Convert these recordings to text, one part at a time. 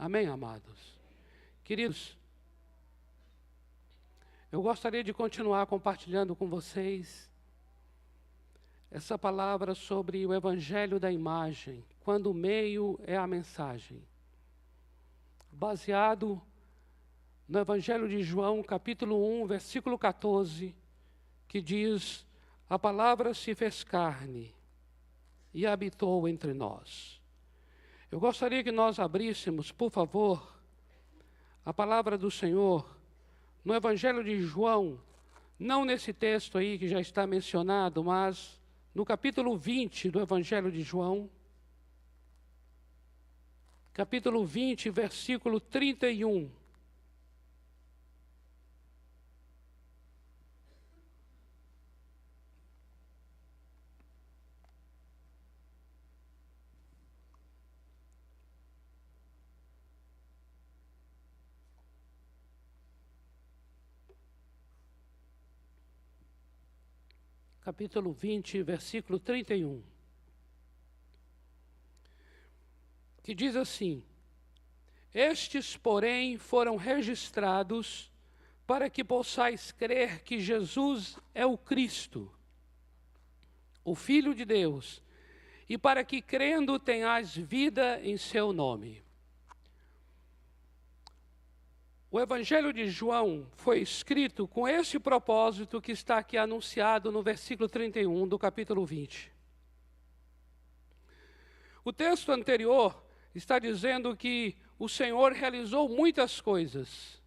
Amém, amados? Queridos, eu gostaria de continuar compartilhando com vocês essa palavra sobre o evangelho da imagem, quando o meio é a mensagem. Baseado no evangelho de João, capítulo 1, versículo 14, que diz: a palavra se fez carne e habitou entre nós. Eu gostaria que nós abríssemos, por favor, a palavra do Senhor no evangelho de João, não nesse texto aí que já está mencionado, mas no capítulo 20 do evangelho de João, capítulo 20, versículo 31. Capítulo 20, versículo 31, que diz assim: estes, porém, foram registrados para que possais crer que Jesus é o Cristo, o Filho de Deus, e para que, crendo, tenhais vida em seu nome. O Evangelho de João foi escrito com esse propósito que está aqui anunciado no versículo 31 do capítulo 20. O texto anterior está dizendo que o Senhor realizou muitas coisas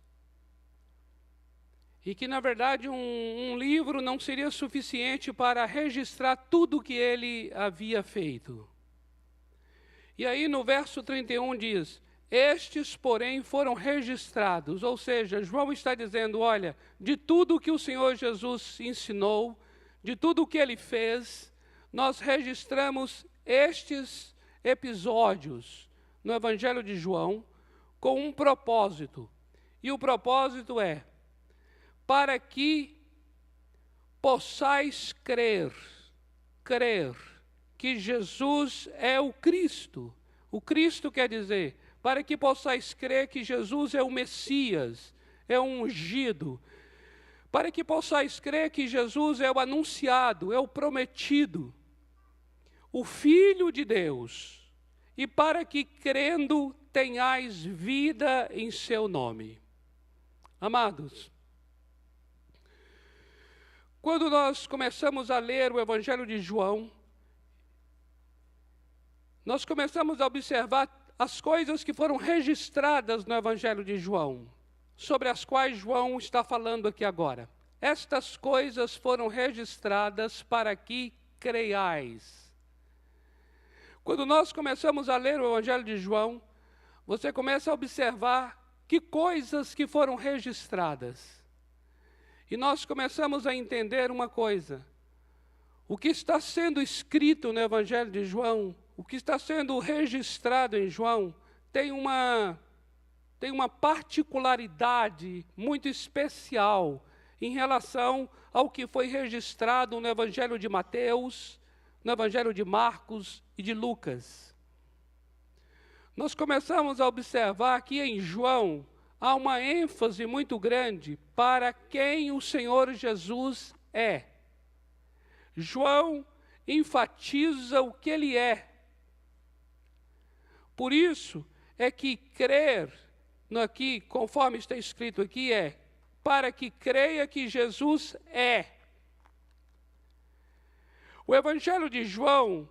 e que, na verdade, um livro não seria suficiente para registrar tudo o que ele havia feito. E aí no verso 31 diz: estes, porém, foram registrados, ou seja, João está dizendo, olha, de tudo que o Senhor Jesus ensinou, de tudo o que ele fez, nós registramos estes episódios no Evangelho de João com um propósito. E o propósito é, para que possais crer que Jesus é o Cristo. O Cristo quer dizer, para que possais crer que Jesus é o Messias, é o ungido, para que possais crer que Jesus é o anunciado, é o prometido, o Filho de Deus, e para que, crendo, tenhais vida em seu nome. Amados, quando nós começamos a ler o Evangelho de João, nós começamos a observar as coisas que foram registradas no Evangelho de João, sobre as quais João está falando aqui agora. Estas coisas foram registradas para que creiais. Quando nós começamos a ler o Evangelho de João, você começa a observar que coisas que foram registradas. E nós começamos a entender uma coisa: o que está sendo escrito no Evangelho de João, o que está sendo registrado em João, tem uma particularidade muito especial em relação ao que foi registrado no Evangelho de Mateus, no Evangelho de Marcos e de Lucas. Nós começamos a observar que em João há uma ênfase muito grande para quem o Senhor Jesus é. João enfatiza o que ele é. Por isso é que crer, aqui, conforme está escrito aqui, é para que creia que Jesus é. O Evangelho de João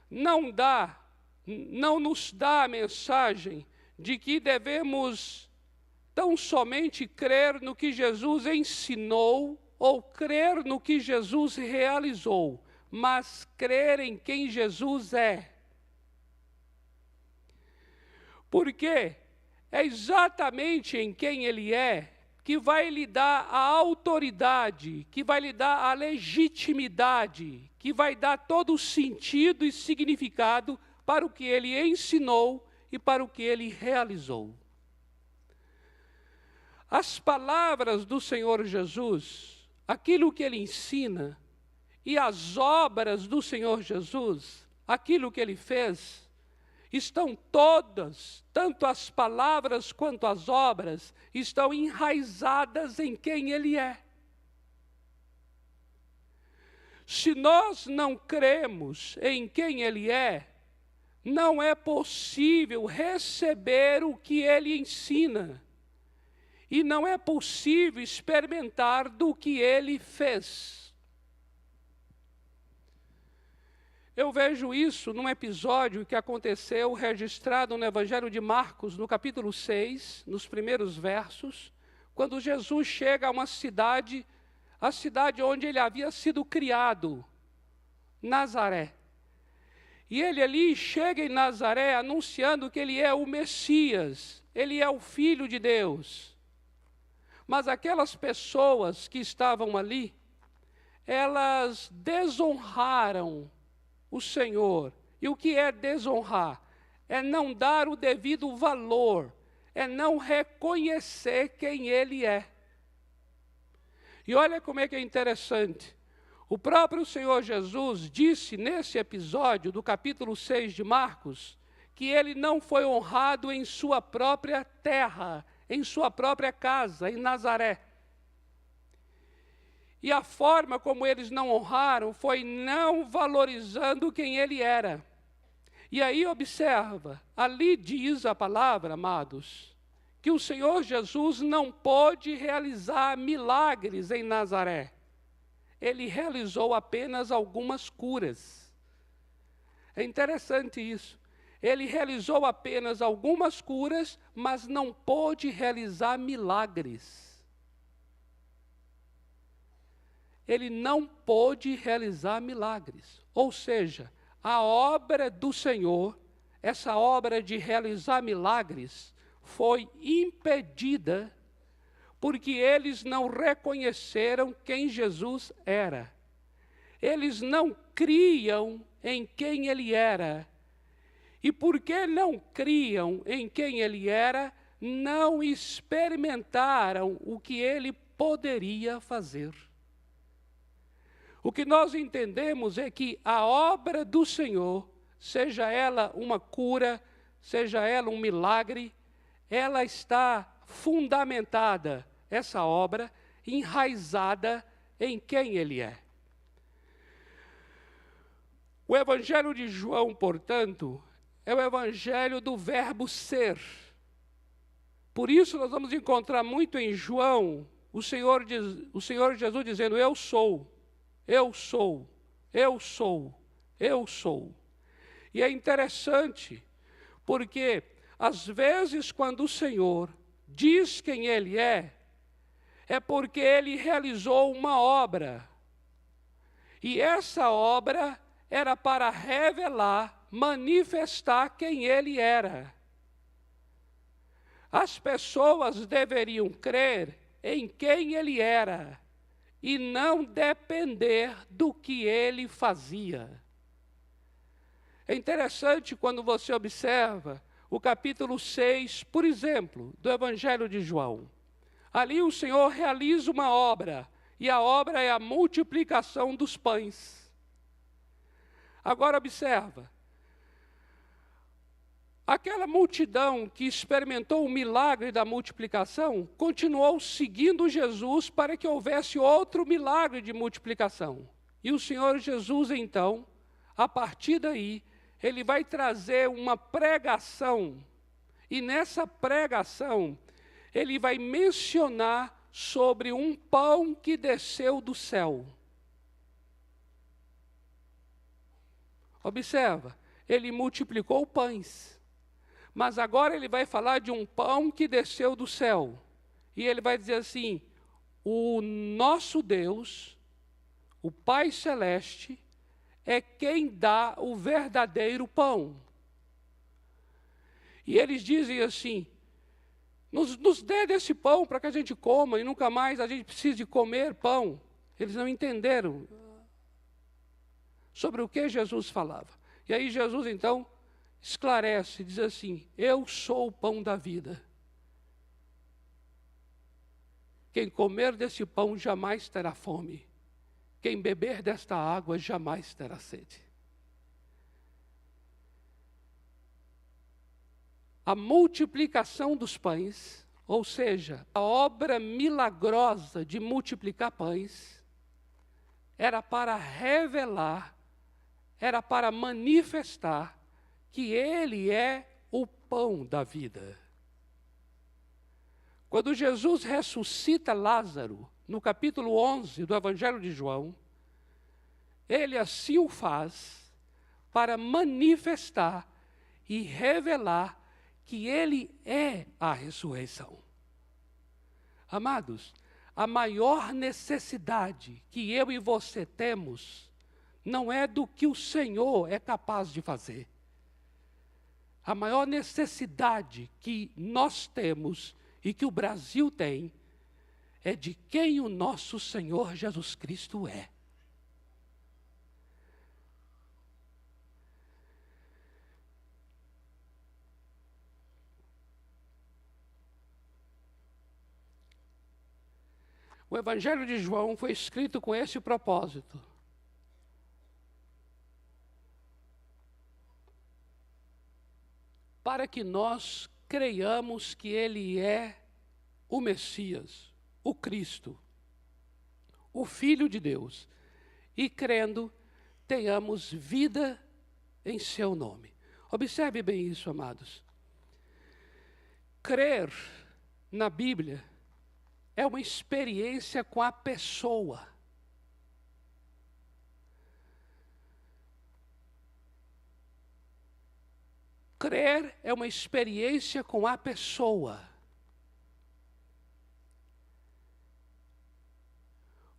não nos dá a mensagem de que devemos tão somente crer no que Jesus ensinou ou crer no que Jesus realizou, mas crer em quem Jesus é. Porque é exatamente em quem ele é que vai lhe dar a autoridade, que vai lhe dar a legitimidade, que vai dar todo o sentido e significado para o que ele ensinou e para o que ele realizou. As palavras do Senhor Jesus, aquilo que ele ensina, e as obras do Senhor Jesus, aquilo que ele fez, estão todas, tanto as palavras quanto as obras, estão enraizadas em quem Ele é. Se nós não cremos em quem Ele é, não é possível receber o que Ele ensina. E não é possível experimentar do que Ele fez. Eu vejo isso num episódio que aconteceu, registrado no Evangelho de Marcos, no capítulo 6, nos primeiros versos, quando Jesus chega a uma cidade, a cidade onde ele havia sido criado, Nazaré. E ele ali chega em Nazaré anunciando que ele é o Messias, ele é o Filho de Deus. Mas aquelas pessoas que estavam ali, elas desonraram o Senhor. E o que é desonrar? É não dar o devido valor, é não reconhecer quem Ele é. E olha como é que é interessante. O próprio Senhor Jesus disse nesse episódio do capítulo 6 de Marcos, que Ele não foi honrado em sua própria terra, em sua própria casa, em Nazaré. E a forma como eles não honraram foi não valorizando quem Ele era. E aí observa, ali diz a palavra, amados, que o Senhor Jesus não pôde realizar milagres em Nazaré. Ele realizou apenas algumas curas. É interessante isso. Ele realizou apenas algumas curas, mas não pôde realizar milagres. Ele não pôde realizar milagres. Ou seja, a obra do Senhor, essa obra de realizar milagres, foi impedida porque eles não reconheceram quem Jesus era. Eles não criam em quem Ele era. E porque não criam em quem Ele era, não experimentaram o que Ele poderia fazer. O que nós entendemos é que a obra do Senhor, seja ela uma cura, seja ela um milagre, ela está fundamentada, essa obra, enraizada em quem Ele é. O Evangelho de João, portanto, é o Evangelho do verbo ser. Por isso nós vamos encontrar muito em João o Senhor Jesus dizendo, eu sou, eu sou, eu sou, eu sou. E é interessante, porque às vezes quando o Senhor diz quem Ele é porque Ele realizou uma obra. E essa obra era para revelar, manifestar quem Ele era. As pessoas deveriam crer em quem Ele era e não depender do que Ele fazia. É interessante quando você observa o capítulo 6, por exemplo, do Evangelho de João. Ali o Senhor realiza uma obra, e a obra é a multiplicação dos pães. Agora observa, aquela multidão que experimentou o milagre da multiplicação, continuou seguindo Jesus para que houvesse outro milagre de multiplicação. E o Senhor Jesus, então, a partir daí, Ele vai trazer uma pregação, e nessa pregação, Ele vai mencionar sobre um pão que desceu do céu. Observa, Ele multiplicou pães, mas agora Ele vai falar de um pão que desceu do céu. E Ele vai dizer assim, o nosso Deus, o Pai Celeste, é quem dá o verdadeiro pão. E eles dizem assim, nos dê desse pão para que a gente coma e nunca mais a gente precise de comer pão. Eles não entenderam sobre o que Jesus falava. E aí Jesus então esclarece, diz assim, eu sou o pão da vida. Quem comer desse pão jamais terá fome. Quem beber desta água jamais terá sede. A multiplicação dos pães, ou seja, a obra milagrosa de multiplicar pães, era para revelar, era para manifestar que Ele é o pão da vida. Quando Jesus ressuscita Lázaro, no capítulo 11 do Evangelho de João, Ele assim o faz para manifestar e revelar que Ele é a ressurreição. Amados, a maior necessidade que eu e você temos não é do que o Senhor é capaz de fazer. A maior necessidade que nós temos e que o Brasil tem é de quem o nosso Senhor Jesus Cristo é. O Evangelho de João foi escrito com esse propósito. Para que nós creiamos que Ele é o Messias, o Cristo, o Filho de Deus. E crendo, tenhamos vida em seu nome. Observe bem isso, amados. Crer na Bíblia é uma experiência com a pessoa. Crer é uma experiência com a pessoa.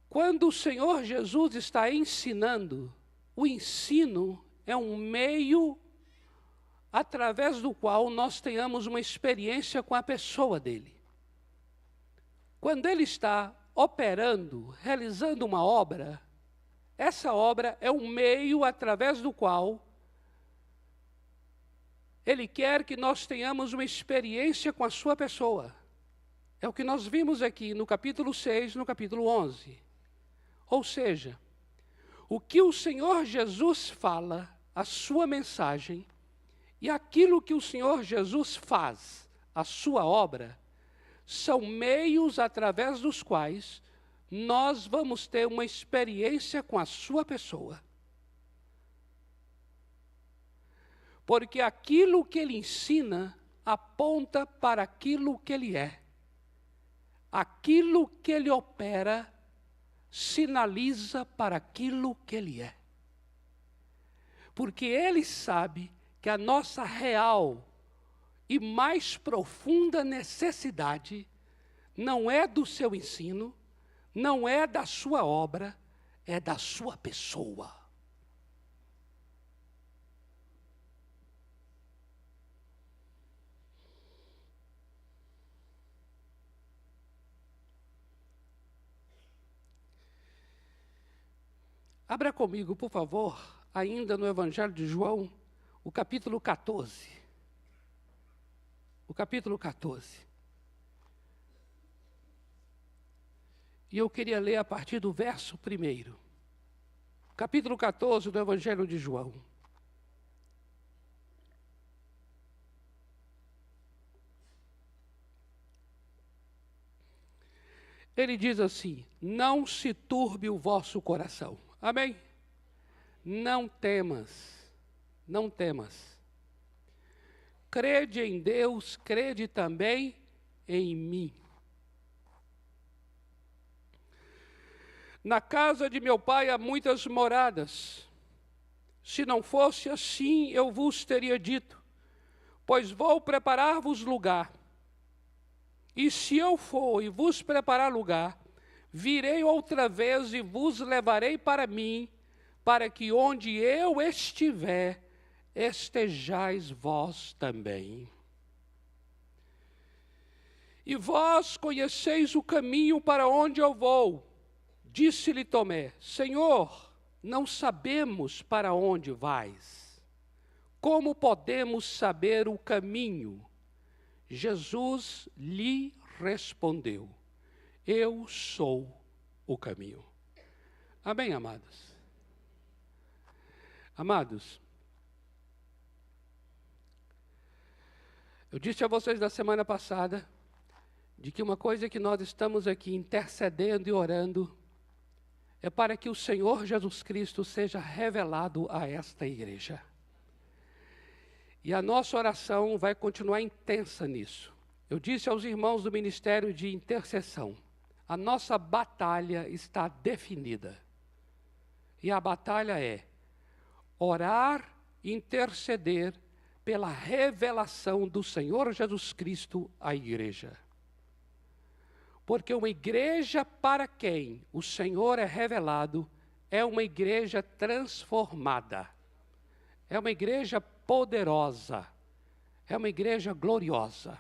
Quando o Senhor Jesus está ensinando, o ensino é um meio através do qual nós tenhamos uma experiência com a pessoa dele. Quando ele está operando, realizando uma obra, essa obra é um meio através do qual ele quer que nós tenhamos uma experiência com a sua pessoa. É o que nós vimos aqui no capítulo 6, no capítulo 11. Ou seja, o que o Senhor Jesus fala, a sua mensagem, e aquilo que o Senhor Jesus faz, a sua obra, são meios através dos quais nós vamos ter uma experiência com a sua pessoa. Porque aquilo que ele ensina aponta para aquilo que ele é. Aquilo que ele opera sinaliza para aquilo que ele é. Porque ele sabe que a nossa real e mais profunda necessidade não é do seu ensino, não é da sua obra, é da sua pessoa. Abra comigo, por favor, ainda no Evangelho de João, o capítulo 14. O capítulo 14. E eu queria ler a partir do verso 1. Capítulo 14 do Evangelho de João. Ele diz assim: não se turbe o vosso coração. Amém? Não temas, não temas. Crede em Deus, crede também em mim. Na casa de meu pai há muitas moradas. Se não fosse assim, eu vos teria dito, pois vou preparar-vos lugar. E se eu for e vos preparar lugar, virei outra vez e vos levarei para mim, para que onde eu estiver, estejais vós também. E vós conheceis o caminho para onde eu vou. Disse-lhe Tomé: Senhor, não sabemos para onde vais. Como podemos saber o caminho? Jesus lhe respondeu: eu sou o caminho. Amém, amados? Amados, Eu disse a vocês na semana passada de que uma coisa que nós estamos aqui intercedendo e orando é para que o Senhor Jesus Cristo seja revelado a esta igreja. E a nossa oração vai continuar intensa nisso. Eu disse aos irmãos do Ministério de Intercessão, a nossa batalha está definida. E a batalha é orar, interceder pela revelação do Senhor Jesus Cristo à igreja. Porque uma igreja para quem o Senhor é revelado é uma igreja transformada. É uma igreja poderosa. É uma igreja gloriosa.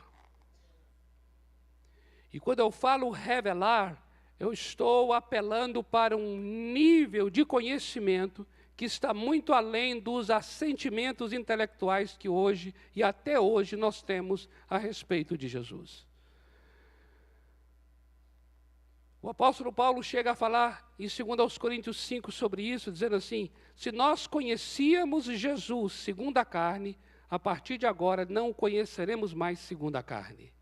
E quando eu falo revelar, eu estou apelando para um nível de conhecimento que está muito além dos assentimentos intelectuais que hoje e até hoje nós temos a respeito de Jesus. O apóstolo Paulo chega a falar em 2 Coríntios 5 sobre isso, dizendo assim, se nós conhecíamos Jesus segundo a carne, a partir de agora não o conheceremos mais segundo a carne.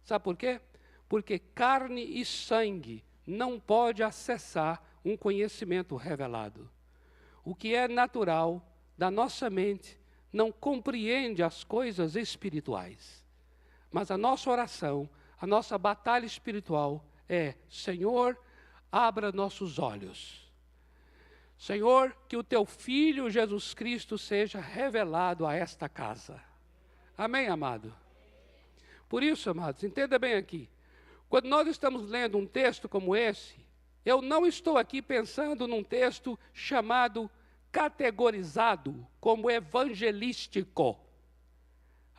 Sabe por quê? Porque carne e sangue não pode acessar um conhecimento revelado. O que é natural da nossa mente não compreende as coisas espirituais. Mas a nossa oração, a nossa batalha espiritual é, Senhor, abra nossos olhos. Senhor, que o teu Filho Jesus Cristo seja revelado a esta casa. Amém, amado? Por isso, amados, entenda bem aqui. Quando nós estamos lendo um texto como esse, eu não estou aqui pensando num texto chamado, categorizado como evangelístico.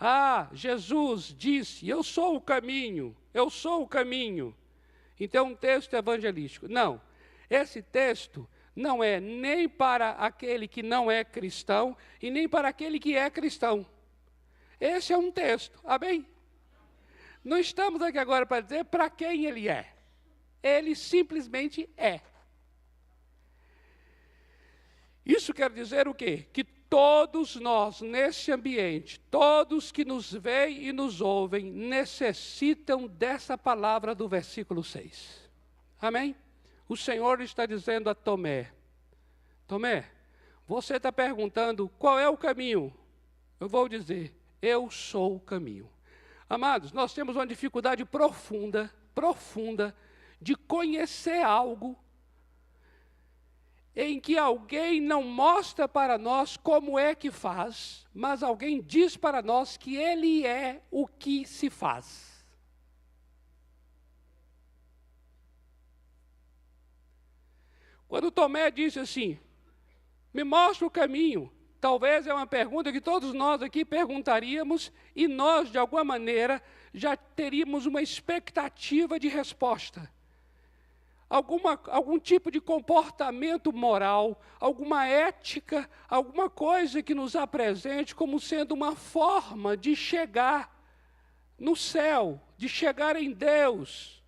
Ah, Jesus disse, eu sou o caminho, eu sou o caminho. Então, um texto evangelístico. Não, esse texto não é nem para aquele que não é cristão e nem para aquele que é cristão. Esse é um texto, amém? Não estamos aqui agora para dizer para quem ele é. Ele simplesmente é. Isso quer dizer o quê? Que todos nós, nesse ambiente, todos que nos veem e nos ouvem, necessitam dessa palavra do versículo 6. Amém? O Senhor está dizendo a Tomé, Tomé, você está perguntando qual é o caminho? Eu vou dizer, eu sou o caminho. Amados, nós temos uma dificuldade profunda de conhecer algo em que alguém não mostra para nós como é que faz, mas alguém diz para nós que ele é o que se faz. Quando Tomé disse assim, me mostra o caminho, talvez é uma pergunta que todos nós aqui perguntaríamos e nós, de alguma maneira, já teríamos uma expectativa de resposta. Algum tipo de comportamento moral, alguma ética, alguma coisa que nos apresente como sendo uma forma de chegar no céu, de chegar em Deus.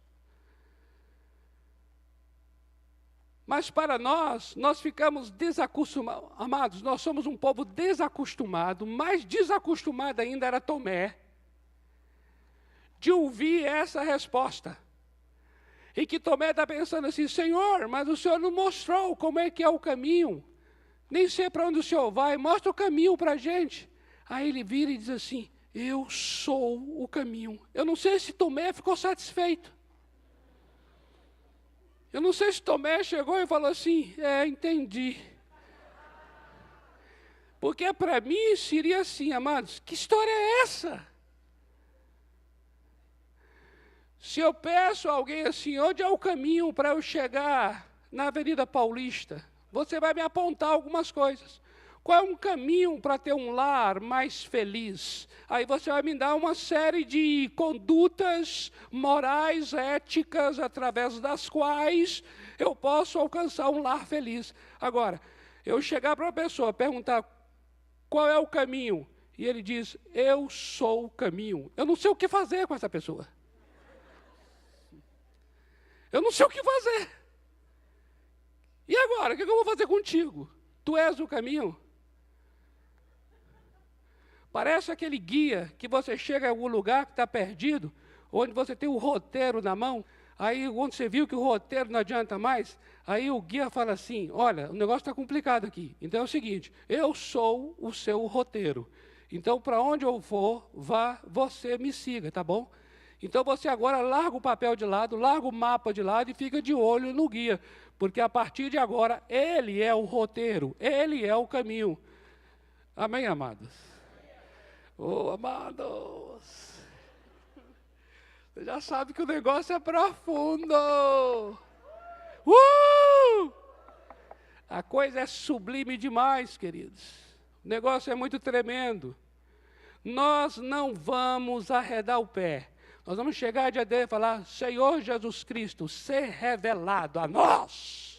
Mas para nós ficamos desacostumados, amados, nós somos um povo desacostumado, mais desacostumado ainda era Tomé, de ouvir essa resposta. E que Tomé está pensando assim, Senhor, mas o Senhor não mostrou como é que é o caminho. Nem sei para onde o Senhor vai, mostra o caminho para a gente. Aí ele vira e diz assim, eu sou o caminho. Eu não sei se Tomé ficou satisfeito. Eu não sei se Tomé chegou e falou assim, entendi. Porque para mim seria assim, amados, que história é essa? Se eu peço a alguém assim, onde é o caminho para eu chegar na Avenida Paulista? Você vai me apontar algumas coisas. Qual é um caminho para ter um lar mais feliz? Aí você vai me dar uma série de condutas morais, éticas, através das quais eu posso alcançar um lar feliz. Agora, eu chegar para uma pessoa, perguntar qual é o caminho, e ele diz, eu sou o caminho. Eu não sei o que fazer com essa pessoa. Eu não sei o que fazer. E agora, o que eu vou fazer contigo? Tu és o caminho? Parece aquele guia que você chega em algum lugar que está perdido, onde você tem o roteiro na mão, aí quando você viu que o roteiro não adianta mais, aí o guia fala assim, olha, o negócio está complicado aqui. Então é o seguinte, eu sou o seu roteiro. Então, para onde eu for, vá, você me siga, tá bom? Então você agora larga o papel de lado, larga o mapa de lado e fica de olho no guia, porque a partir de agora, ele é o roteiro, ele é o caminho. Amém, amados? Oh, amados! Você já sabe que o negócio é profundo! A coisa é sublime demais, queridos. O negócio é muito tremendo. Nós não vamos arredar o pé. Nós vamos chegar dia dele e falar, Senhor Jesus Cristo, ser revelado a nós.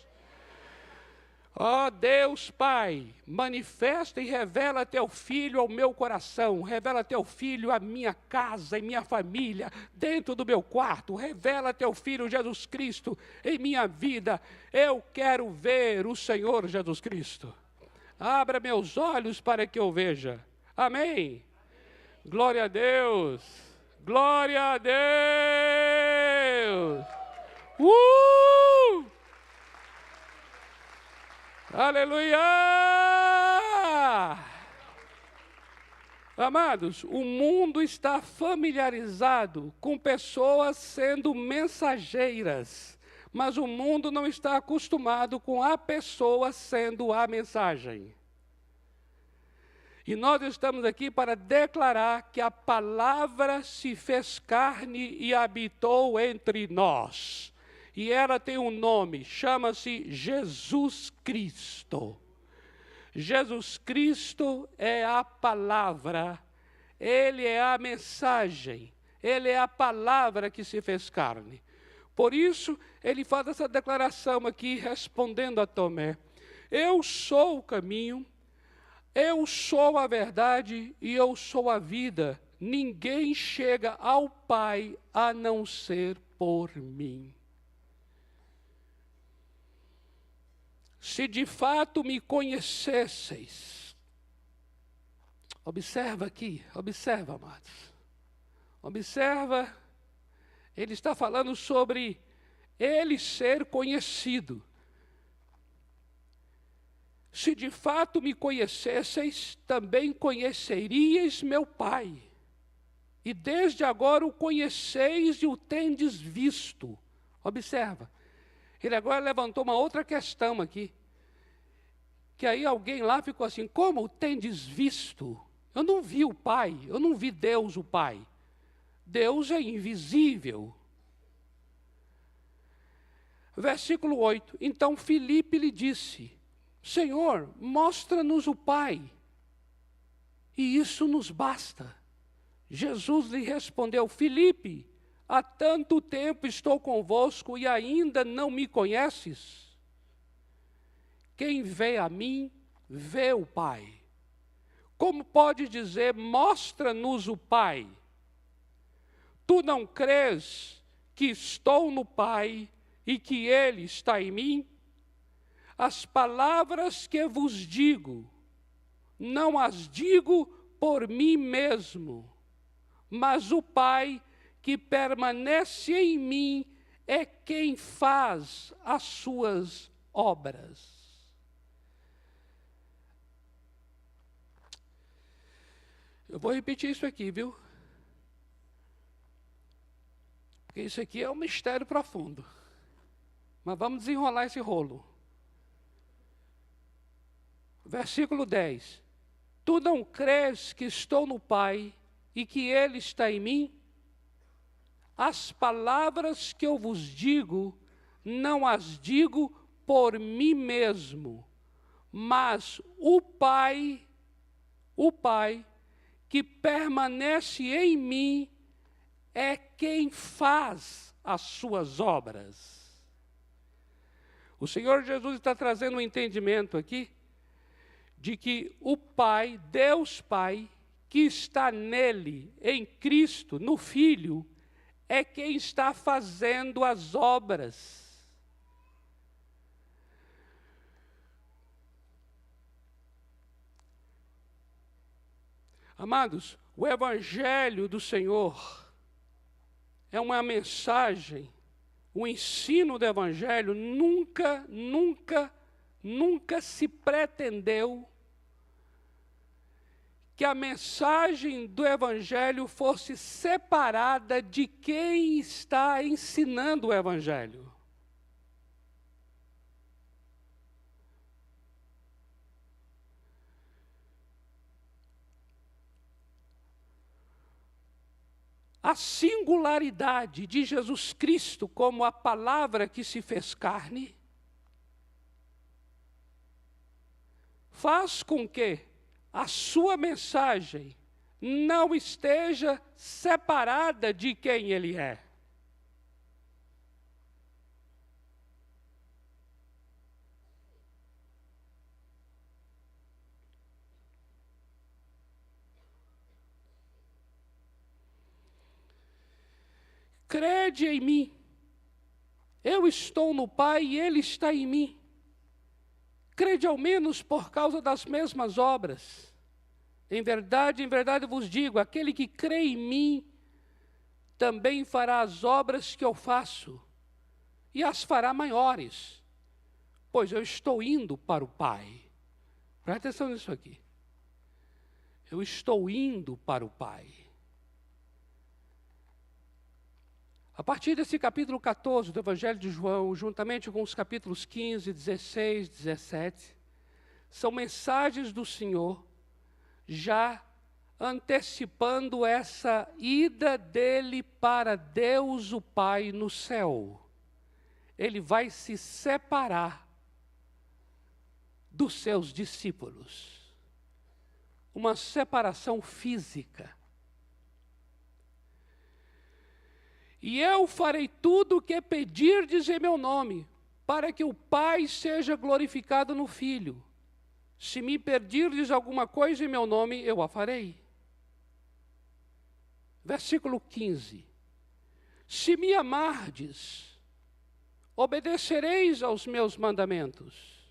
Ó Deus Pai, manifesta e revela teu Filho ao meu coração, revela teu Filho à minha casa, em minha família, dentro do meu quarto, revela teu Filho Jesus Cristo em minha vida. Eu quero ver o Senhor Jesus Cristo. Abra meus olhos para que eu veja. Amém? Glória a Deus! Glória a Deus! Aleluia! Amados, o mundo está familiarizado com pessoas sendo mensageiras, mas o mundo não está acostumado com a pessoa sendo a mensagem. E nós estamos aqui para declarar que a palavra se fez carne e habitou entre nós. E ela tem um nome, chama-se Jesus Cristo. Jesus Cristo é a palavra, Ele é a mensagem, Ele é a palavra que se fez carne. Por isso, ele faz essa declaração aqui, respondendo a Tomé. Eu sou o caminho, eu sou a verdade e eu sou a vida. Ninguém chega ao Pai a não ser por mim. Se de fato me conhecesseis, observa aqui, observa, amados, observa, ele está falando sobre ele ser conhecido. Se de fato me conhecesseis, também conheceríeis meu Pai, e desde agora o conheceis e o tendes visto. Observa. Ele agora levantou uma outra questão aqui, que aí alguém lá ficou assim, como tendes visto? Eu não vi o Pai, eu não vi Deus o Pai. Deus é invisível. Versículo 8, então Filipe lhe disse, Senhor, mostra-nos o Pai, e isso nos basta. Jesus lhe respondeu, Filipe, há tanto tempo estou convosco e ainda não me conheces? Quem vê a mim, vê o Pai. Como pode dizer, mostra-nos o Pai? Tu não crês que estou no Pai e que Ele está em mim? As palavras que vos digo, não as digo por mim mesmo, mas o Pai que permanece em mim é quem faz as suas obras. Eu vou repetir isso aqui, viu? Porque isso aqui é um mistério profundo. Mas vamos desenrolar esse rolo. Versículo 10. Tu não crês que estou no Pai e que Ele está em mim? As palavras que eu vos digo, não as digo por mim mesmo, mas o Pai que permanece em mim, é quem faz as suas obras. O Senhor Jesus está trazendo um entendimento aqui, de que o Pai, Deus Pai, que está nele, em Cristo, no Filho, é quem está fazendo as obras. Amados, o Evangelho do Senhor é uma mensagem, o ensino do Evangelho nunca se pretendeu que a mensagem do Evangelho fosse separada de quem está ensinando o Evangelho. A singularidade de Jesus Cristo como a palavra que se fez carne faz com que a sua mensagem não esteja separada de quem Ele é. Crede em mim. Eu estou no Pai e Ele está em mim. Crede ao menos por causa das mesmas obras. Em verdade vos digo, aquele que crê em mim, também fará as obras que eu faço, e as fará maiores, pois eu estou indo para o Pai. Presta atenção nisso aqui. Eu estou indo para o Pai. A partir desse capítulo 14 do Evangelho de João, juntamente com os capítulos 15, 16, 17, são mensagens do Senhor já antecipando essa ida dele para Deus o Pai no céu. Ele vai se separar dos seus discípulos. Uma separação física. E eu farei tudo o que pedirdes em meu nome, para que o Pai seja glorificado no Filho. Se me pedirdes alguma coisa em meu nome, eu a farei. Versículo 15. Se me amardes, obedecereis aos meus mandamentos.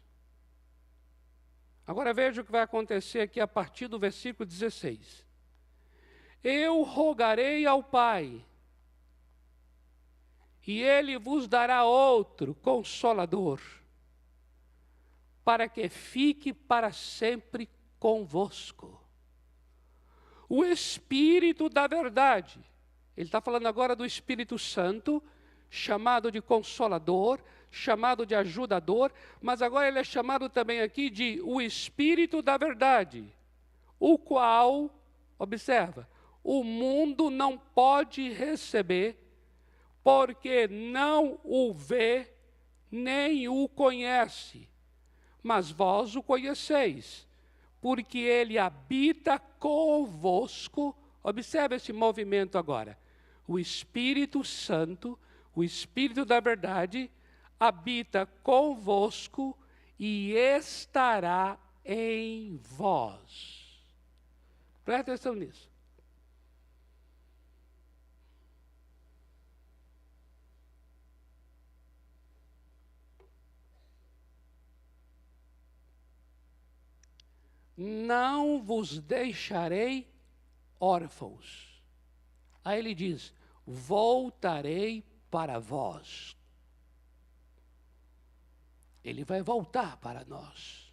Agora veja o que vai acontecer aqui a partir do versículo 16. Eu rogarei ao Pai, e Ele vos dará outro Consolador, para que fique para sempre convosco. O Espírito da verdade. Ele está falando agora do Espírito Santo, chamado de Consolador, chamado de Ajudador, mas agora ele é chamado também aqui de o Espírito da verdade, o qual, observa, o mundo não pode receber, porque não o vê, nem o conhece. Mas vós o conheceis, porque ele habita convosco. Observe esse movimento agora. O Espírito Santo, o Espírito da verdade, habita convosco e estará em vós. Presta atenção nisso. Não vos deixarei órfãos. Aí ele diz, voltarei para vós. Ele vai voltar para nós.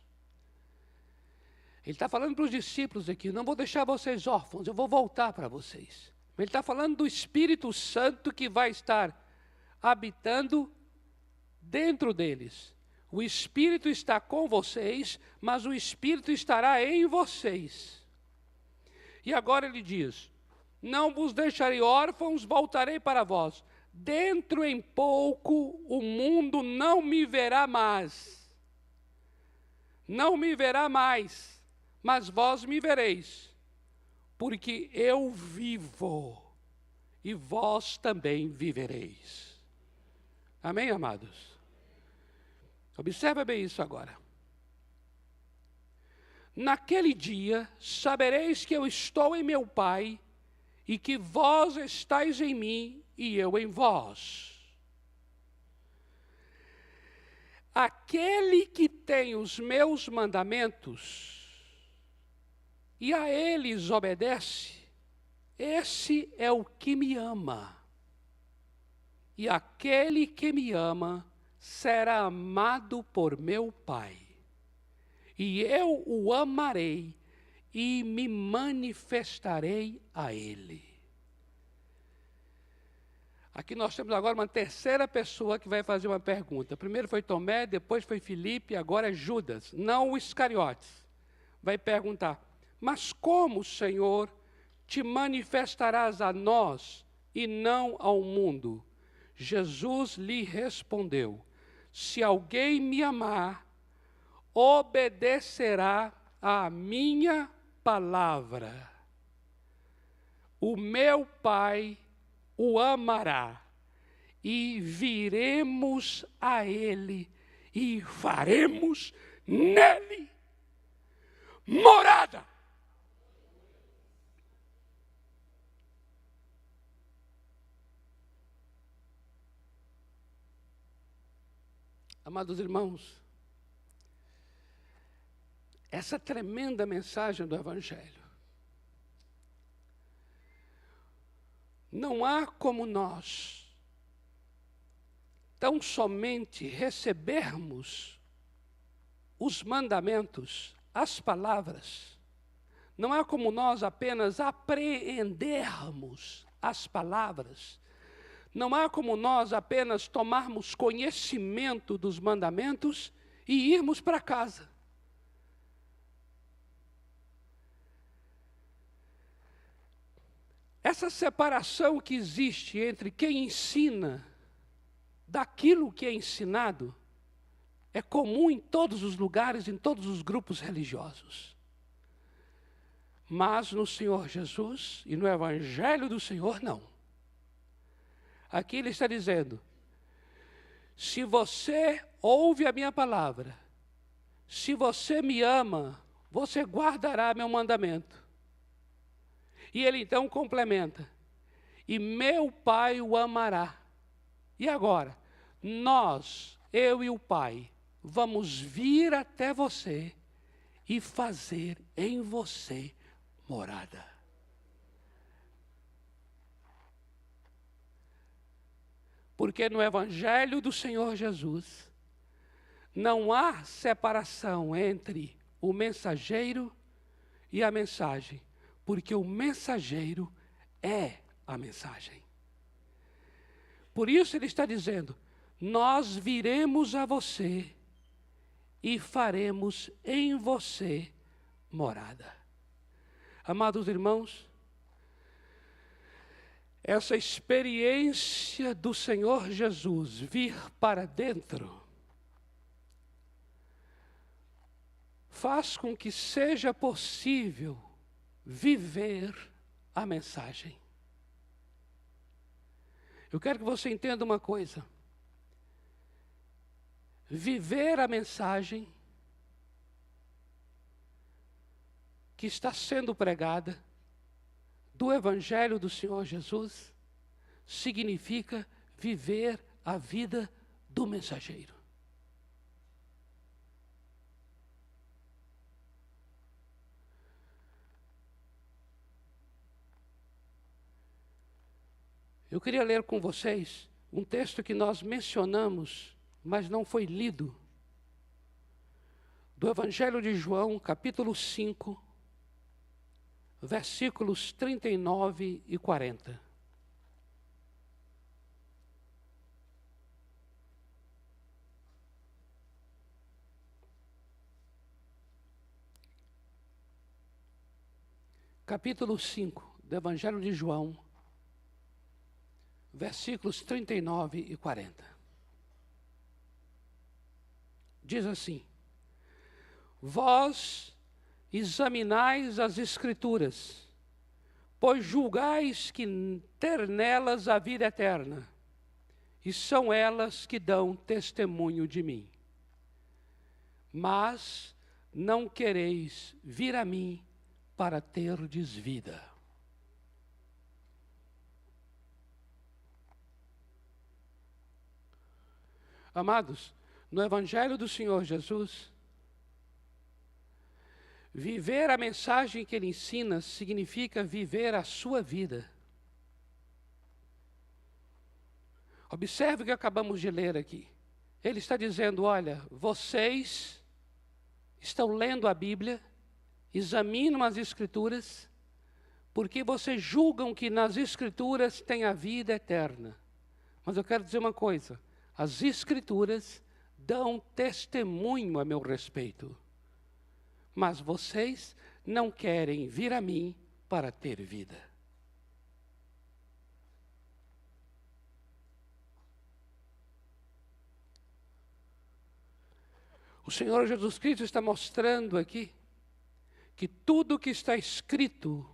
Ele está falando para os discípulos aqui, não vou deixar vocês órfãos, eu vou voltar para vocês. Ele está falando do Espírito Santo que vai estar habitando dentro deles. O Espírito está com vocês, mas o Espírito estará em vocês. E agora ele diz, não vos deixarei órfãos, voltarei para vós. Dentro em pouco o mundo não me verá mais. Não me verá mais, mas vós me vereis. Porque eu vivo e vós também vivereis. Amém, amados? Observa bem isso agora. Naquele dia, sabereis que eu estou em meu Pai, e que vós estáis em mim, e eu em vós. Aquele que tem os meus mandamentos, e a eles obedece, esse é o que me ama. E aquele que me ama será amado por meu Pai. E eu o amarei e me manifestarei a ele. Aqui nós temos agora uma terceira pessoa que vai fazer uma pergunta. Primeiro foi Tomé, depois foi Filipe, agora é Judas, não o Iscariotes. Vai perguntar: mas como, Senhor, te manifestarás a nós e não ao mundo? Jesus lhe respondeu: se alguém me amar, obedecerá à minha palavra. O meu Pai o amará, e viremos a ele e faremos nele morada. Amados irmãos, essa tremenda mensagem do Evangelho, não há como nós tão somente recebermos os mandamentos, as palavras, não há como nós apenas apreendermos as palavras, não há como nós apenas tomarmos conhecimento dos mandamentos e irmos para casa. Essa separação que existe entre quem ensina daquilo que é ensinado é comum em todos os lugares, em todos os grupos religiosos. Mas no Senhor Jesus e no Evangelho do Senhor, não. Aqui ele está dizendo: se você ouve a minha palavra, se você me ama, você guardará meu mandamento. E ele então complementa: e meu Pai o amará. E agora, nós, eu e o Pai, vamos vir até você e fazer em você morada. Porque no Evangelho do Senhor Jesus, não há separação entre o mensageiro e a mensagem, porque o mensageiro é a mensagem. Por isso ele está dizendo: nós viremos a você e faremos em você morada. Amados irmãos, essa experiência do Senhor Jesus vir para dentro faz com que seja possível viver a mensagem. Eu quero que você entenda uma coisa. Viver a mensagem que está sendo pregada do Evangelho do Senhor Jesus significa viver a vida do mensageiro. Eu queria ler com vocês um texto que nós mencionamos, mas não foi lido, do Evangelho de João, capítulo 5, versículos 39 e 40. Capítulo 5 do Evangelho de João, versículos 39 e 40. Diz assim: vós examinais as Escrituras, pois julgais que ter nelas a vida eterna, e são elas que dão testemunho de mim. Mas não quereis vir a mim para terdes vida. Amados, no Evangelho do Senhor Jesus, Viver a mensagem que ele ensina significa viver a sua vida. Observe o que acabamos de ler aqui. Ele está dizendo, olha, vocês estão lendo a Bíblia, examinam as Escrituras, porque vocês julgam que nas Escrituras tem a vida eterna. Mas eu quero dizer uma coisa, as Escrituras dão testemunho a meu respeito. Mas vocês não querem vir a mim para ter vida. O Senhor Jesus Cristo está mostrando aqui que tudo que está escrito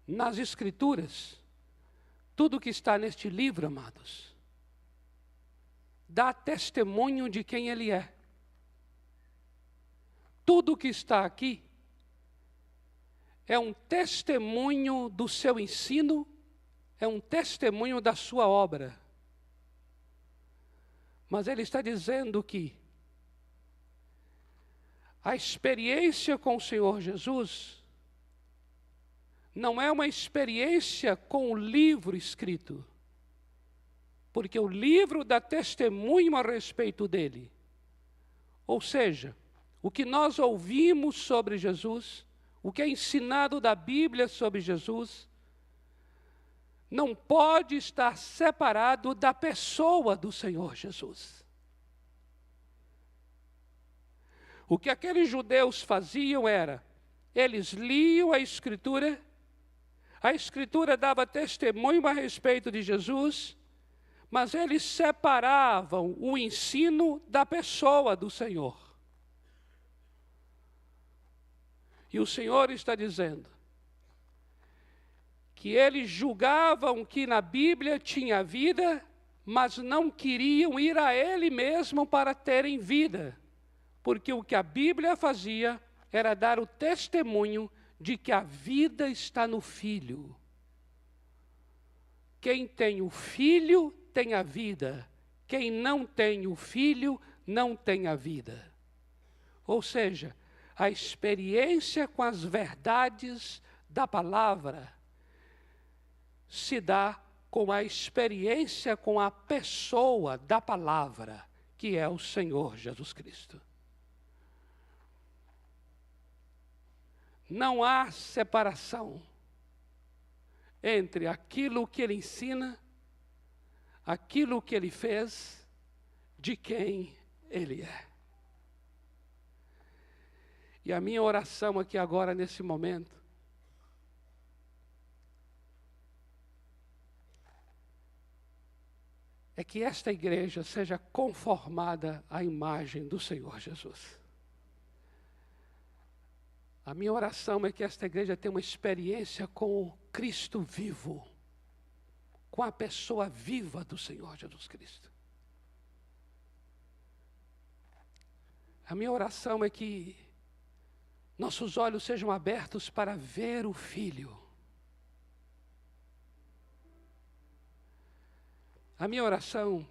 nas Escrituras, tudo que está neste livro, amados, dá testemunho de quem Ele é. Tudo que está aqui é um testemunho do seu ensino, é um testemunho da sua obra. Mas Ele está dizendo que a experiência com o Senhor Jesus não é uma experiência com o livro escrito, porque o livro dá testemunho a respeito dele. Ou seja, o que nós ouvimos sobre Jesus, o que é ensinado da Bíblia sobre Jesus, não pode estar separado da pessoa do Senhor Jesus. O que aqueles judeus faziam era, eles liam a Escritura dava testemunho a respeito de Jesus, mas eles separavam o ensino da pessoa do Senhor. E o Senhor está dizendo que eles julgavam que na Bíblia tinha vida, mas não queriam ir a Ele mesmo para terem vida. Porque o que a Bíblia fazia era dar o testemunho de que a vida está no Filho. Quem tem o Filho tem a vida. Quem não tem o Filho não tem a vida. Ou seja, a experiência com as verdades da palavra se dá com a experiência com a pessoa da palavra, que é o Senhor Jesus Cristo. Não há separação entre aquilo que Ele ensina, aquilo que Ele fez, de quem Ele é. E a minha oração aqui agora, nesse momento, é que esta igreja seja conformada à imagem do Senhor Jesus. A minha oração é que esta igreja tenha uma experiência com o Cristo vivo, com a pessoa viva do Senhor Jesus Cristo. A minha oração é que nossos olhos sejam abertos para ver o Filho. A minha oração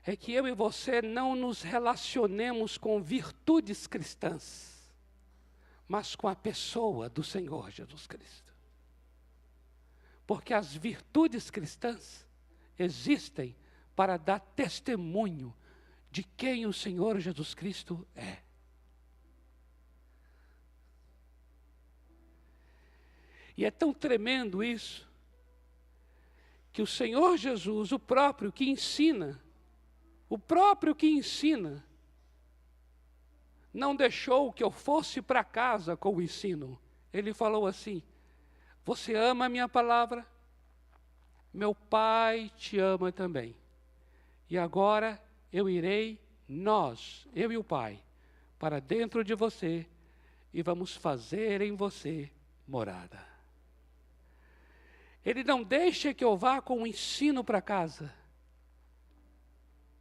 é que eu e você não nos relacionemos com virtudes cristãs, mas com a pessoa do Senhor Jesus Cristo. Porque as virtudes cristãs existem para dar testemunho de quem o Senhor Jesus Cristo é. E é tão tremendo isso, que o Senhor Jesus, o próprio que ensina, não deixou que eu fosse para casa com o ensino. Ele falou assim, você ama a minha palavra? Meu Pai te ama também. E agora eu irei, eu e o Pai, para dentro de você e vamos fazer em você morada. Ele não deixa que eu vá com o ensino para casa,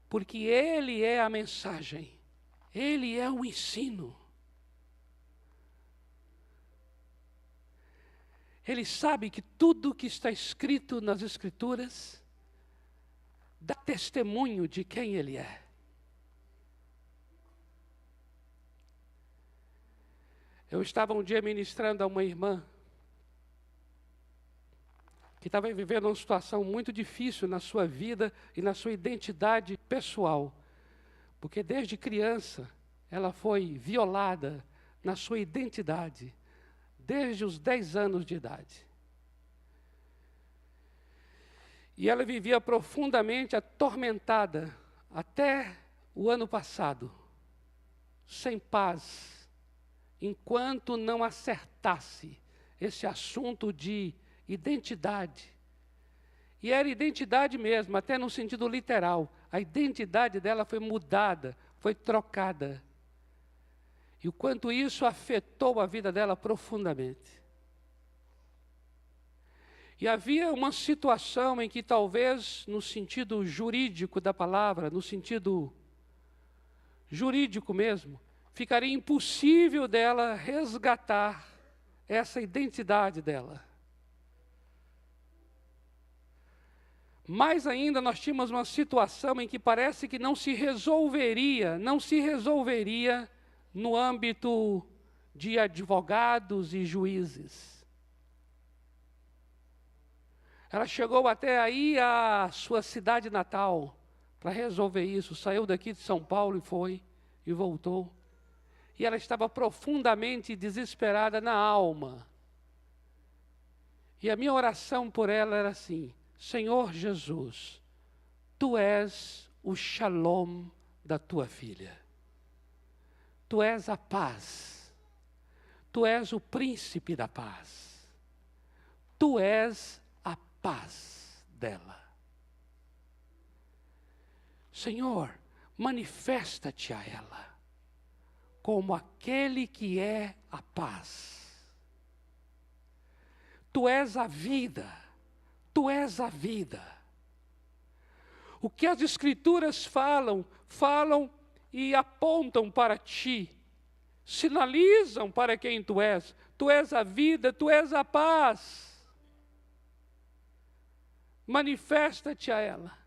porque Ele é a mensagem, Ele é o ensino. Ele sabe que tudo que está escrito nas Escrituras dá testemunho de quem Ele é. Eu estava um dia ministrando a uma irmã que estava vivendo uma situação muito difícil na sua vida e na sua identidade pessoal, porque desde criança ela foi violada na sua identidade, desde os 10 anos de idade. E ela vivia profundamente atormentada até o ano passado, sem paz, enquanto não acertasse esse assunto de identidade. E era identidade mesmo, até no sentido literal. A identidade dela foi mudada, foi trocada. E o quanto isso afetou a vida dela profundamente. E havia uma situação em que talvez, no sentido jurídico da palavra, no sentido jurídico mesmo, ficaria impossível dela resgatar essa identidade dela. Mais ainda, nós tínhamos uma situação em que parece que não se resolveria no âmbito de advogados e juízes. Ela chegou até aí à sua cidade natal para resolver isso. Saiu daqui de São Paulo e foi, e voltou. E ela estava profundamente desesperada na alma. E a minha oração por ela era assim: Senhor Jesus, Tu és o shalom da Tua filha. Tu és a paz. Tu és o príncipe da paz. Tu és a paz dela. Senhor, manifesta-te a ela como aquele que é a paz. Tu és a vida. Tu és a vida. O que as Escrituras falam e apontam para ti, sinalizam para quem tu és. Tu és a vida, tu és a paz. Manifesta-te a ela.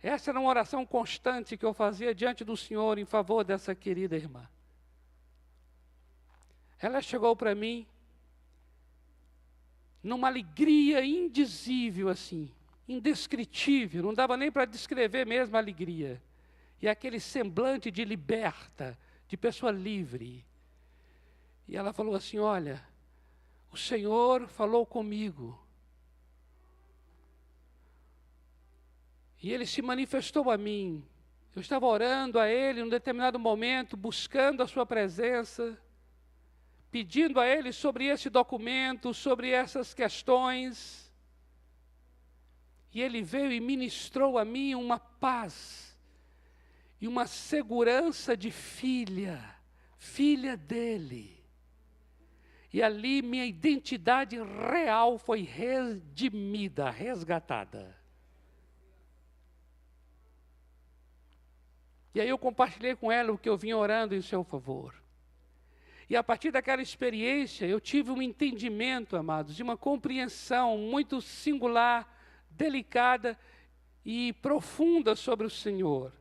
Essa era uma oração constante que eu fazia diante do Senhor em favor dessa querida irmã. Ela chegou para mim numa alegria indizível assim, indescritível, não dava nem para descrever mesmo a alegria. E aquele semblante de liberta, de pessoa livre. E ela falou assim: olha, o Senhor falou comigo. E Ele se manifestou a mim. Eu estava orando a Ele em um determinado momento, buscando a sua presença, pedindo a Ele sobre esse documento, sobre essas questões. E Ele veio e ministrou a mim uma paz e uma segurança de filha dEle. E ali minha identidade real foi redimida, resgatada. E aí eu compartilhei com ela o que eu vinha orando em seu favor. E a partir daquela experiência, eu tive um entendimento, amados, de uma compreensão muito singular, delicada e profunda sobre o Senhor.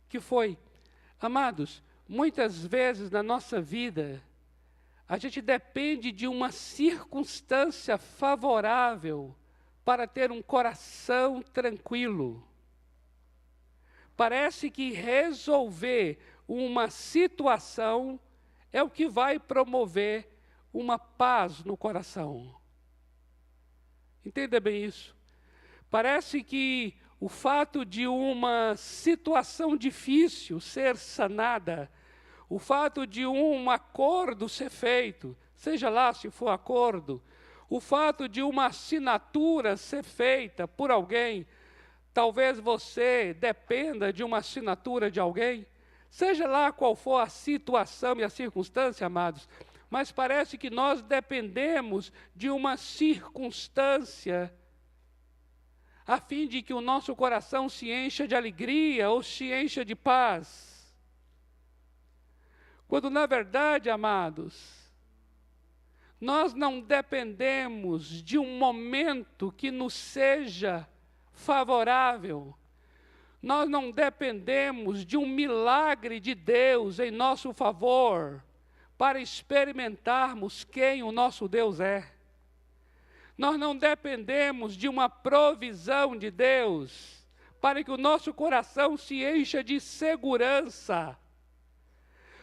Que foi, amados, muitas vezes na nossa vida, a gente depende de uma circunstância favorável para ter um coração tranquilo. Parece que resolver uma situação é o que vai promover uma paz no coração. Entenda bem isso. Parece que o fato de uma situação difícil ser sanada, o fato de um acordo ser feito, seja lá se for acordo, o fato de uma assinatura ser feita por alguém, talvez você dependa de uma assinatura de alguém, seja lá qual for a situação e a circunstância, amados, mas parece que nós dependemos de uma circunstância a fim de que o nosso coração se encha de alegria ou se encha de paz. Quando, na verdade, amados, nós não dependemos de um momento que nos seja favorável. Nós não dependemos de um milagre de Deus em nosso favor para experimentarmos quem o nosso Deus é. Nós não dependemos de uma provisão de Deus para que o nosso coração se encha de segurança.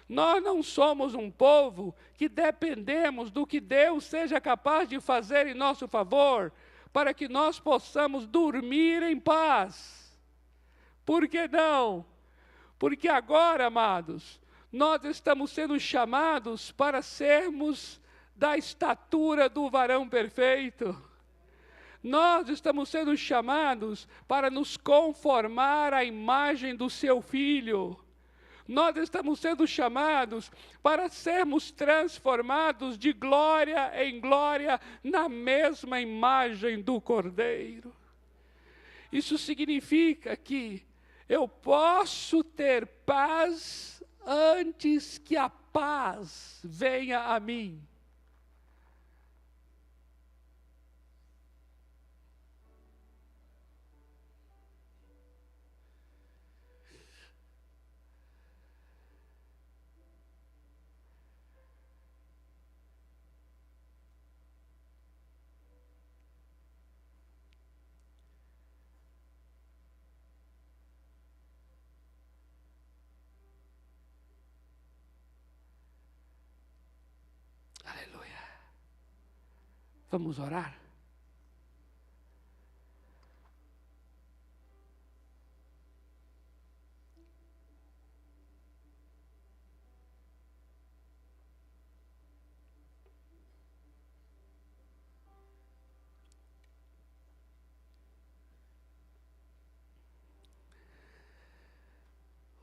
Nós não somos um povo que dependemos do que Deus seja capaz de fazer em nosso favor, para que nós possamos dormir em paz. Por que não? Porque agora, amados, nós estamos sendo chamados para sermos da estatura do varão perfeito. Nós estamos sendo chamados para nos conformar à imagem do seu Filho. Nós estamos sendo chamados para sermos transformados de glória em glória na mesma imagem do Cordeiro. Isso significa que eu posso ter paz antes que a paz venha a mim. Aleluia. Vamos orar?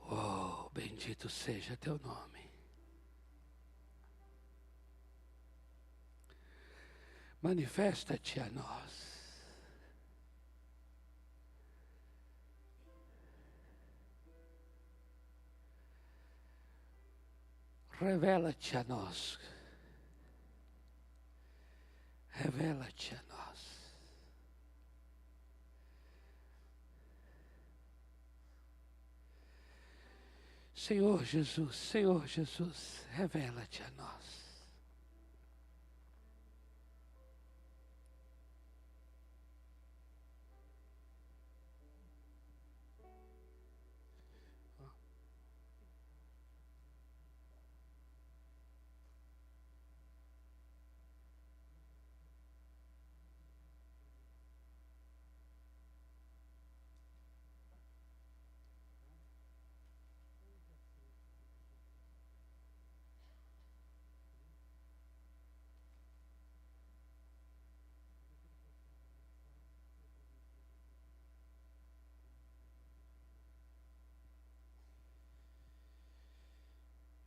Oh, bendito seja teu nome. Manifesta-te a nós. Revela-te a nós. Revela-te a nós. Senhor Jesus, revela-te a nós.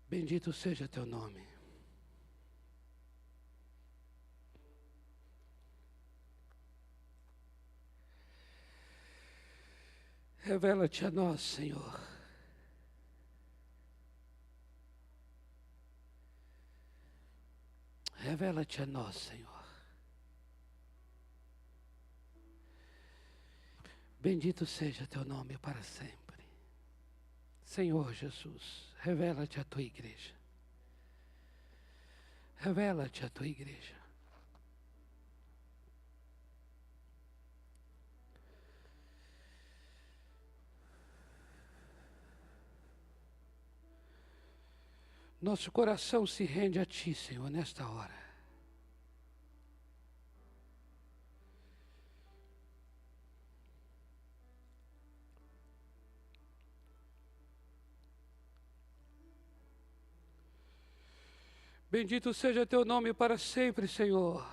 Bendito seja teu nome. Revela-te a nós, Senhor. Revela-te a nós, Senhor. Bendito seja teu nome para sempre. Senhor Jesus, revela-te a tua igreja. Revela-te a tua igreja. Nosso coração se rende a ti, Senhor, nesta hora. Bendito seja teu nome para sempre, Senhor.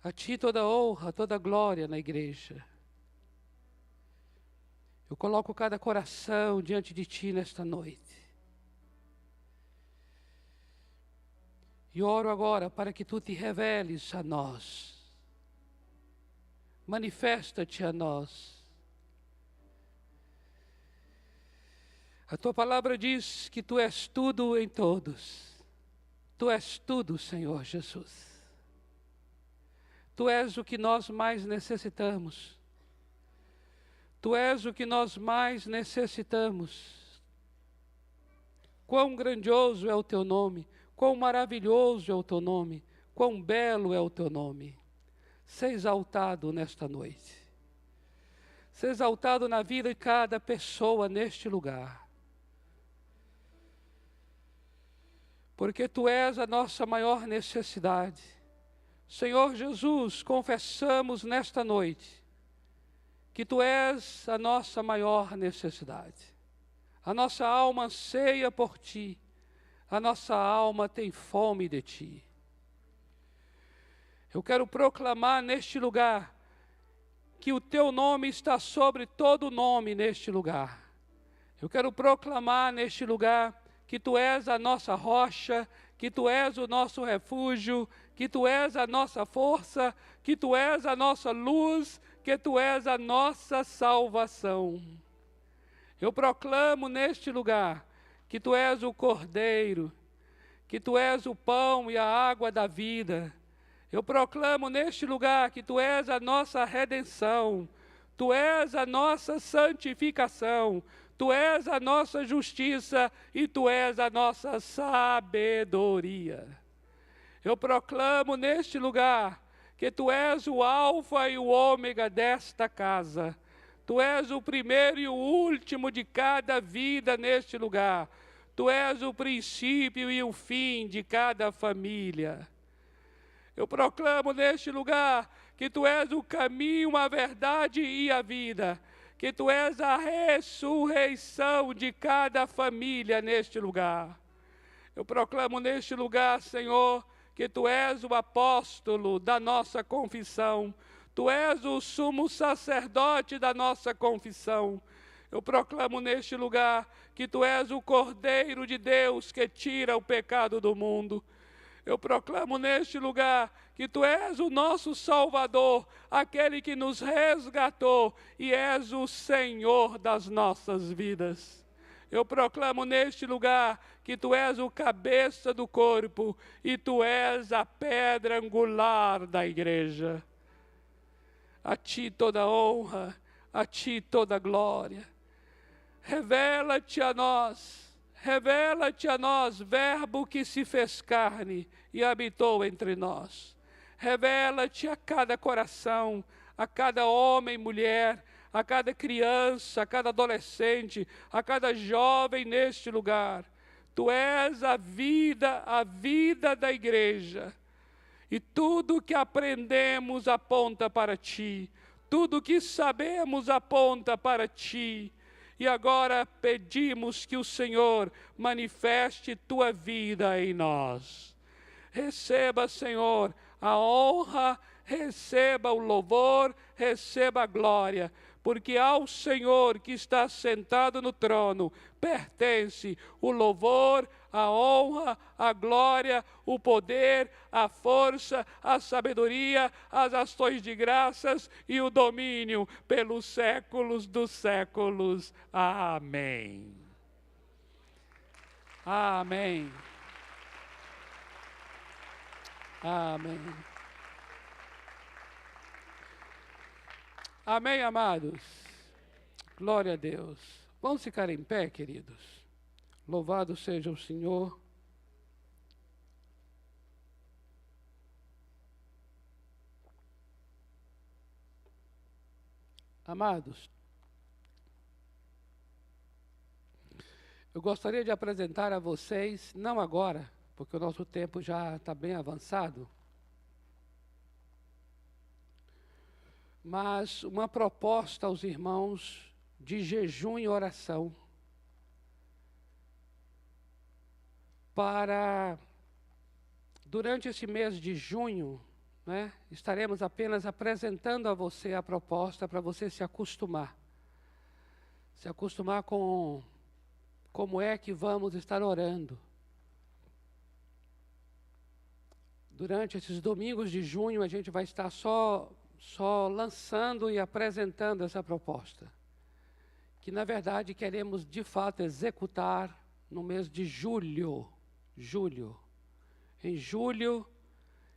A ti toda honra, toda glória na igreja. Eu coloco cada coração diante de ti nesta noite. E oro agora para que tu te reveles a nós. Manifesta-te a nós. A tua palavra diz que tu és tudo em todos. Tu és tudo, Senhor Jesus. Tu és o que nós mais necessitamos. Tu és o que nós mais necessitamos. Quão grandioso é o teu nome, quão maravilhoso é o teu nome, quão belo é o teu nome. Seja exaltado nesta noite. Seja exaltado na vida de cada pessoa neste lugar. Porque tu és a nossa maior necessidade. Senhor Jesus, confessamos nesta noite que tu és a nossa maior necessidade. A nossa alma anseia por ti. A nossa alma tem fome de ti. Eu quero proclamar neste lugar que o teu nome está sobre todo nome neste lugar. Eu quero proclamar neste lugar que tu és a nossa rocha, que tu és o nosso refúgio, que tu és a nossa força, que tu és a nossa luz, que tu és a nossa salvação. Eu proclamo neste lugar que tu és o Cordeiro, que tu és o pão e a água da vida. Eu proclamo neste lugar que tu és a nossa redenção, tu és a nossa santificação, tu és a nossa justiça e tu és a nossa sabedoria. Eu proclamo neste lugar que tu és o alfa e o ômega desta casa. Tu és o primeiro e o último de cada vida neste lugar. Tu és o princípio e o fim de cada família. Eu proclamo neste lugar que tu és o caminho, a verdade e a vida. Que tu és a ressurreição de cada família neste lugar. Eu proclamo neste lugar, Senhor, que tu és o apóstolo da nossa confissão. Tu és o sumo sacerdote da nossa confissão. Eu proclamo neste lugar que tu és o Cordeiro de Deus que tira o pecado do mundo. Eu proclamo neste lugar que tu és o nosso Salvador, aquele que nos resgatou e és o Senhor das nossas vidas. Eu proclamo neste lugar que tu és o cabeça do corpo e tu és a pedra angular da igreja. A ti toda honra, a ti toda glória. Revela-te a nós, Verbo que se fez carne e habitou entre nós. Revela-te a cada coração, a cada homem e mulher, a cada criança, a cada adolescente, a cada jovem neste lugar. Tu és a vida da igreja. E tudo que aprendemos aponta para ti. Tudo que sabemos aponta para ti. E agora pedimos que o Senhor manifeste tua vida em nós. Receba, Senhor, a honra, receba o louvor, receba a glória, porque ao Senhor que está sentado no trono pertence o louvor, a honra, a glória, o poder, a força, a sabedoria, as ações de graças e o domínio pelos séculos dos séculos. Amém. Amém. Amém. Amém, amados. Glória a Deus. Vamos ficar em pé, queridos. Louvado seja o Senhor. Amados, eu gostaria de apresentar a vocês, não agora, porque o nosso tempo já está bem avançado, mas uma proposta aos irmãos de jejum e oração para, durante esse mês de junho, estaremos apenas apresentando a você a proposta para você se acostumar com como é que vamos estar orando. Durante esses domingos de junho, a gente vai estar só lançando e apresentando essa proposta, que na verdade queremos de fato executar no mês de julho. Em julho,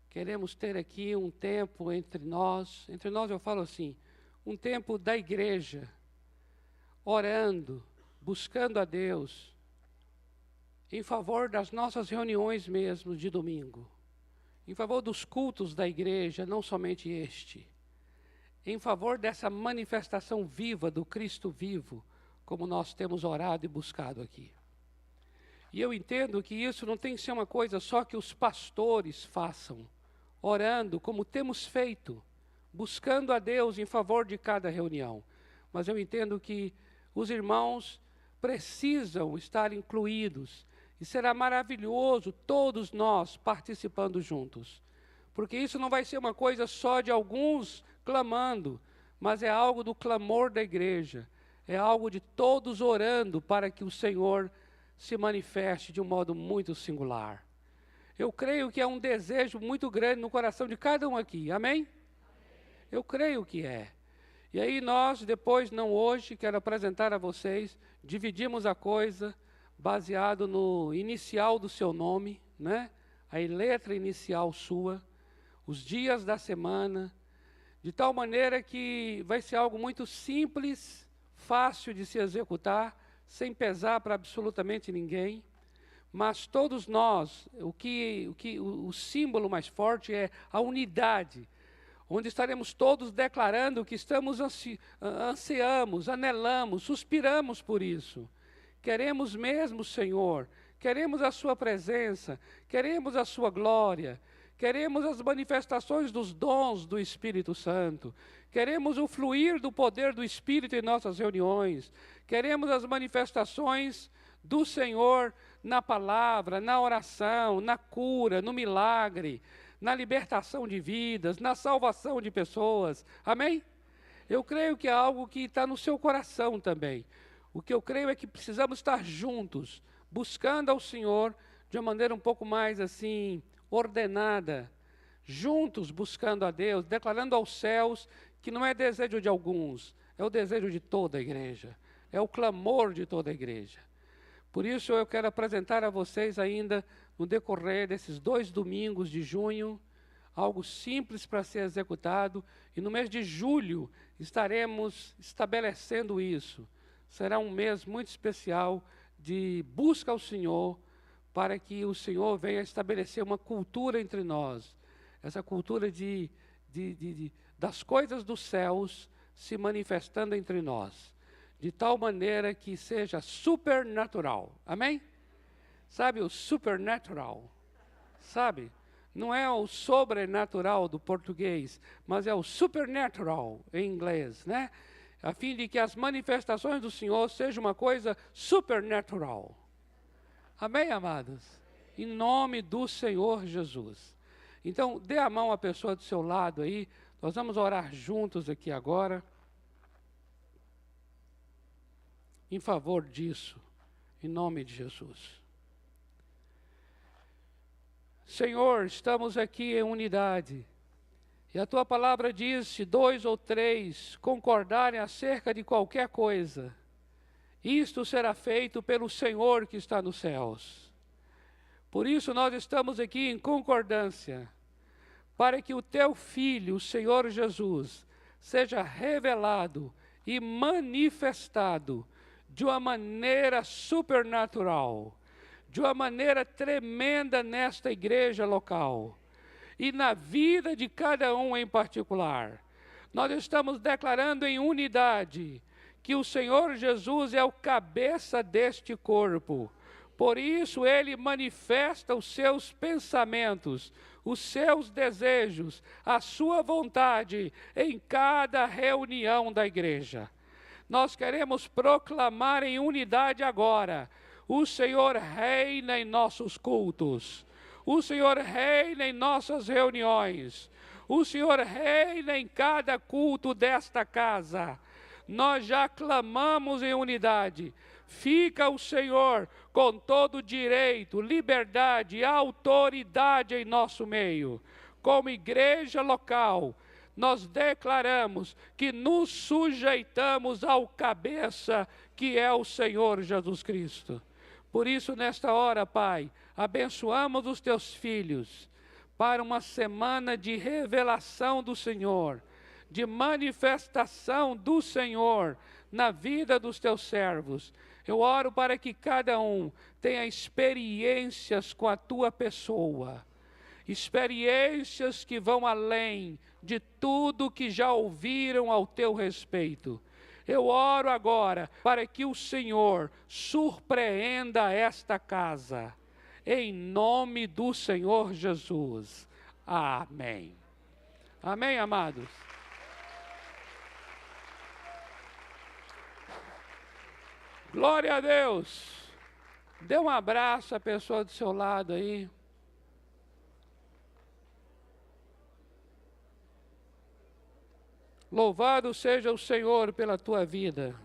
queremos ter aqui um tempo entre nós eu falo assim, um tempo da igreja, orando, buscando a Deus, em favor das nossas reuniões mesmo de domingo, em favor dos cultos da igreja, não somente este, em favor dessa manifestação viva do Cristo vivo, como nós temos orado e buscado aqui. E eu entendo que isso não tem que ser uma coisa só que os pastores façam, orando como temos feito, buscando a Deus em favor de cada reunião. Mas eu entendo que os irmãos precisam estar incluídos, e será maravilhoso todos nós participando juntos. Porque isso não vai ser uma coisa só de alguns clamando, mas é algo do clamor da igreja, é algo de todos orando para que o Senhor se manifeste de um modo muito singular. Eu creio que é um desejo muito grande no coração de cada um aqui, amém? Eu creio que é. E aí nós, depois, não hoje, quero apresentar a vocês, dividimos a coisa baseado no inicial do seu nome, né? A letra inicial sua, os dias da semana, de tal maneira que vai ser algo muito simples, fácil de se executar, sem pesar para absolutamente ninguém, mas todos nós, o símbolo mais forte é a unidade, onde estaremos todos declarando que estamos ansiamos, anelamos, suspiramos por isso. Queremos mesmo, Senhor, queremos a sua presença, queremos a sua glória, queremos as manifestações dos dons do Espírito Santo, queremos o fluir do poder do Espírito em nossas reuniões, queremos as manifestações do Senhor na palavra, na oração, na cura, no milagre, na libertação de vidas, na salvação de pessoas. Amém? Eu creio que é algo que está no seu coração também. O que eu creio é que precisamos estar juntos, buscando ao Senhor de uma maneira um pouco mais assim, ordenada, juntos buscando a Deus, declarando aos céus que não é desejo de alguns, é o desejo de toda a igreja, é o clamor de toda a igreja. Por isso eu quero apresentar a vocês ainda, no decorrer desses 2 domingos de junho, algo simples para ser executado, e no mês de julho estaremos estabelecendo isso. Será um mês muito especial de busca ao Senhor, para que o Senhor venha estabelecer uma cultura entre nós, essa cultura das coisas dos céus se manifestando entre nós, de tal maneira que seja supernatural. Amém? Sabe o supernatural? Sabe? Não é o sobrenatural do português, mas é o supernatural em inglês, né? A fim de que as manifestações do Senhor sejam uma coisa supernatural. Amém, amados? Em nome do Senhor Jesus. Então, dê a mão à pessoa do seu lado aí. Nós vamos orar juntos aqui agora. Em favor disso, em nome de Jesus. Senhor, estamos aqui em unidade. E a tua palavra diz: se 2 ou 3 concordarem acerca de qualquer coisa, isto será feito pelo Senhor que está nos céus. Por isso nós estamos aqui em concordância, para que o teu Filho, o Senhor Jesus, seja revelado e manifestado de uma maneira supernatural, de uma maneira tremenda nesta igreja local e na vida de cada um em particular. Nós estamos declarando em unidade que o Senhor Jesus é o cabeça deste corpo. Por isso ele manifesta os seus pensamentos, os seus desejos, a sua vontade em cada reunião da igreja. Nós queremos proclamar em unidade agora: o Senhor reina em nossos cultos, o Senhor reina em nossas reuniões, o Senhor reina em cada culto desta casa. Nós já clamamos em unidade. Fica o Senhor com todo direito, liberdade e autoridade em nosso meio. Como igreja local, nós declaramos que nos sujeitamos ao cabeça, que é o Senhor Jesus Cristo. Por isso, nesta hora, Pai, abençoamos os teus filhos para uma semana de revelação do Senhor, de manifestação do Senhor na vida dos teus servos, Eu oro para que cada um tenha experiências com a tua pessoa, experiências que vão além de tudo que já ouviram ao teu respeito. Eu oro agora para que o Senhor surpreenda esta casa, em nome do Senhor Jesus. Amém. Amém, amados? Glória a Deus. Dê um abraço à pessoa do seu lado aí. Louvado seja o Senhor pela tua vida.